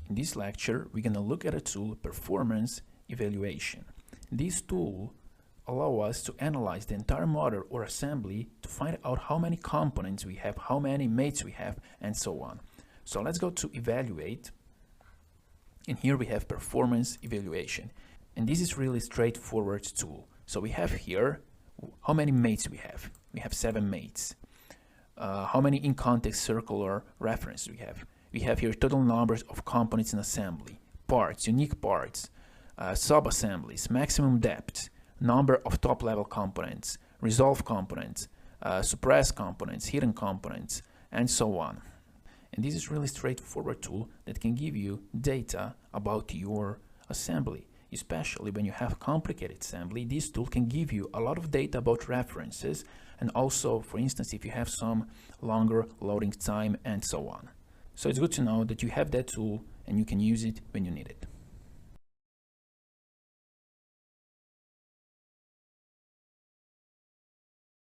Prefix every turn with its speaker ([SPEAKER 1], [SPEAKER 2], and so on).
[SPEAKER 1] In this lecture, we're going to look at a tool, performance evaluation. This tool allows us to analyze the entire model or assembly to find out how many components we have, how many mates we have, and so on. So let's go to evaluate. And here we have performance evaluation. And this is really straightforward tool. So we have here how many mates we have. We have 7 mates. How many in context circular reference we have. We have here total numbers of components in assembly, parts, unique parts, sub-assemblies, maximum depth, number of top-level components, resolve components, suppress components, hidden components, and so on. And this is really straightforward tool that can give you data about your assembly. Especially when you have complicated assembly, this tool can give you a lot of data about references, and also, for instance, if you have some longer loading time and so on. So it's good to know that you have that tool and you can use it when you need it.